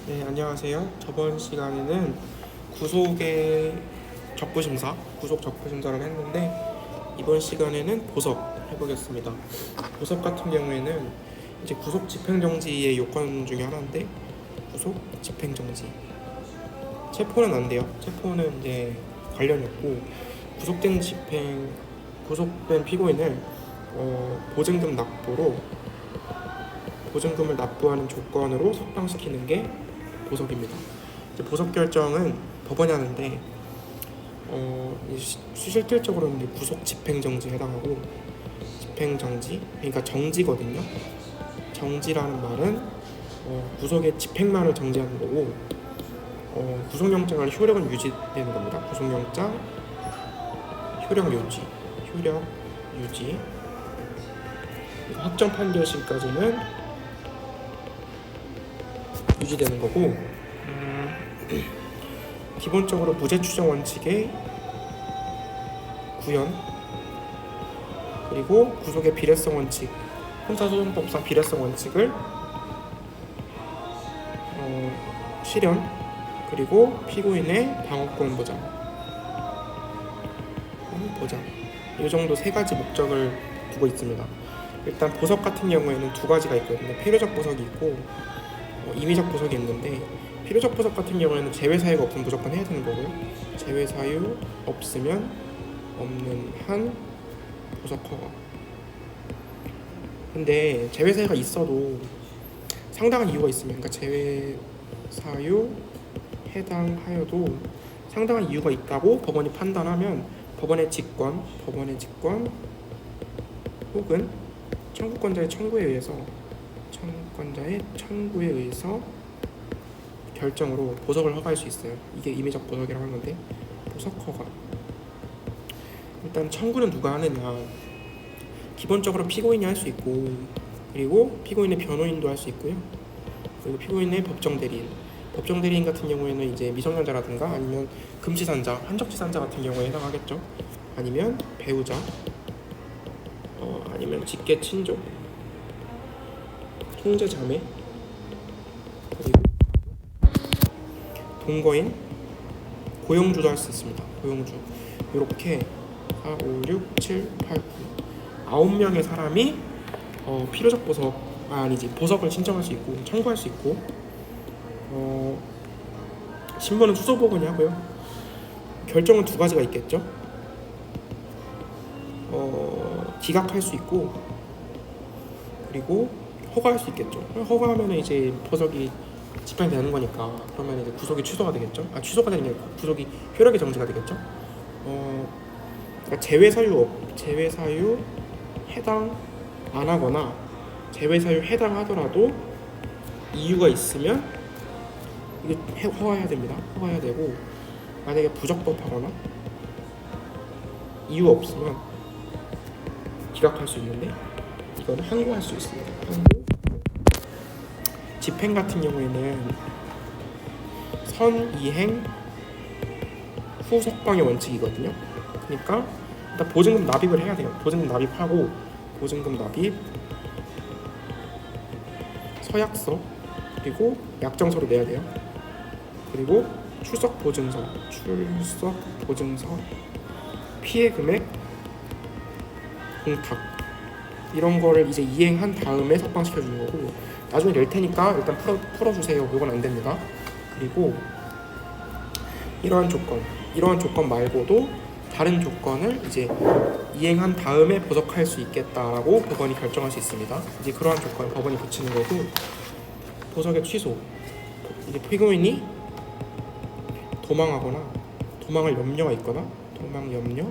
네, 안녕하세요. 저번 시간에는 구속의 적부심사, 구속 적부심사를 했는데 이번 시간에는 보석 해보겠습니다. 보석 같은 경우에는 이제 구속 집행정지의 요건 중에 하나인데 구속 집행정지. 체포는 안 돼요. 체포는 이제 관련이 없고 구속된 피고인을 보증금을 납부하는 조건으로 석방시키는 게 보석입니다. 이제 보석 결정은 법원이 하는데 실질적으로는 이제 구속 집행정지에 해당하고 집행정지 그러니까 정지거든요. 정지라는 말은 구속의 집행만을 정지하는 거고 구속영장의 효력은 유지되는 겁니다. 구속영장 효력 유지 확정 판결시까지는 유지되는 거고 기본적으로 무죄 추정 원칙의 구현 그리고 구속의 비례성 원칙 형사소송법상 비례성 원칙을 실현 그리고 피고인의 방어권 보장 이 정도 세 가지 목적을 두고 있습니다. 일단 보석 같은 경우에는 두 가지가 있거든요. 필요적 보석이 있고 임의적 보석이 있는데 필요적 보석 같은 경우에는 제외 사유가 없으면 무조건 해야 되는 거고요. 제외 사유 없으면 없는 한 보석 허가. 근데 제외 사유가 있어도 상당한 이유가 있으면 그러니까 제외 사유 해당하여도 상당한 이유가 있다고 법원이 판단하면 법원의 직권 혹은 청구권자의 청구에 의해서 결정으로 보석을 허가할 수 있어요. 이게 임의적 보석이라고 하는 건데 보석 허가. 일단 청구는 누가 하느냐. 기본적으로 피고인이 할 수 있고 그리고 피고인의 변호인도 할 수 있고요. 그리고 피고인의 법정 대리인 같은 경우에는 이제 미성년자라든가 아니면 금지산자, 한적지산자 같은 경우에 해당하겠죠. 아니면 배우자, 아니면 직계 친족, 형제 자매, 그리고 동거인, 고용주도 할 수 있습니다. 고용주 이렇게 4, 5, 6, 7, 8, 9 9명의 사람이 필요적 보석을 신청할 수 있고 청구할 수 있고 신분은 수소보건이 하고요. 결정은 두 가지가 있겠죠. 기각할 수 있고 그리고 허가할 수 있겠죠. 허가하면 이제 보석이 집행되는 거니까 그러면 이제 구속이 취소가 되겠죠. 취소가 되는 게 아니고 구속이 효력의 정지가 되겠죠. 그러니까 제외 사유 해당 안 하거나 제외 사유 해당하더라도 이유가 있으면 이게 허가해야 됩니다. 허가해야 되고 만약에 부적법하거나 이유 없으면 기각할 수 있는데 이건 항고할 수 있습니다. 항고. 집행 같은 경우에는 선이행 후 석방의 원칙이거든요. 그러니까 일단 보증금 납입을 해야 돼요. 보증금 납입하고 보증금 납입 서약서 그리고 약정서를 내야 돼요. 그리고 출석 보증서 피해 금액 공탁 이런 거를 이제 이행한 다음에 석방시켜 주는 거고 나중에 낼 테니까 일단 풀어주세요. 이건 안 됩니다. 그리고 이러한 조건 말고도 다른 조건을 이제 이행한 다음에 보석할 수 있겠다라고 법원이 결정할 수 있습니다. 이제 그러한 조건을 법원이 붙이는 거고 보석의 취소 이제 피고인이 도망을 염려가 있거나 도망 염려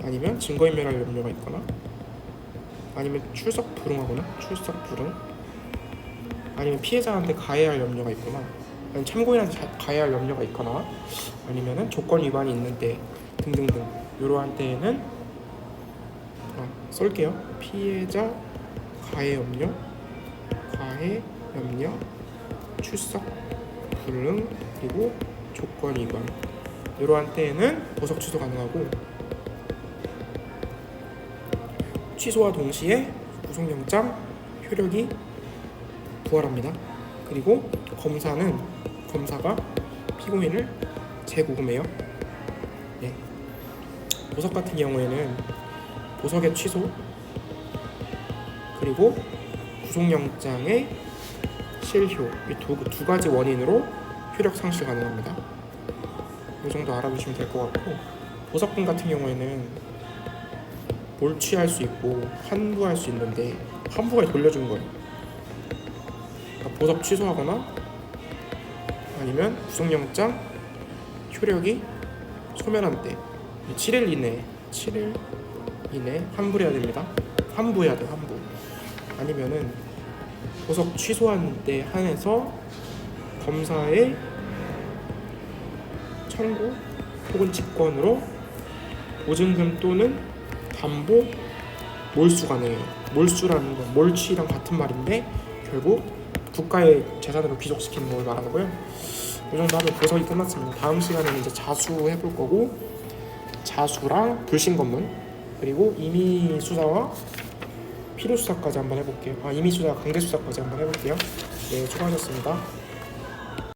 아니면 증거인멸할 염려가 있거나 아니면 출석 불응 아니면 피해자한테 가해할 염려가 있거나 아니면 참고인한테 가해할 염려가 있거나 아니면은 조건 위반이 있는 때 등등등 이러한 때에는 쏠게요. 피해자 가해 염려 출석 불응 그리고 조건 위반 이러한 때에는 보석 취소 가능하고 취소와 동시에 구속영장 효력이 부활합니다. 그리고 검사가 피고인을 재구금해요. 네. 보석 같은 경우에는 보석의 취소 그리고 구속영장의 실효 이 두 가지 원인으로 효력 상실 가능합니다. 이 정도 알아두시면 될 것 같고, 보석금 같은 경우에는 몰취할 수 있고 환부할 수 있는데 환부가 돌려준 거예요. 그러니까 보석 취소하거나 아니면 구속영장 효력이 소멸한 때 7일 이내 환부해야 됩니다. 환부해야 돼. 환부. 아니면은 보석 취소한 데 한해서 검사의 청구 혹은 직권으로 보증금 또는 담보 몰수 가능해요. 몰수라는 건 몰취랑 같은 말인데 결국 국가의 재산으로 귀속시키는 걸 말하고요. 이 정도 하면 보석이 끝났습니다. 다음 시간에는 이제 자수 해볼 거고, 자수랑 불신 검문 그리고 임의 수사와 필요 수사까지 한번 해볼게요. 임의 수사 강제 수사까지 한번 해볼게요. 네, 수고하셨습니다.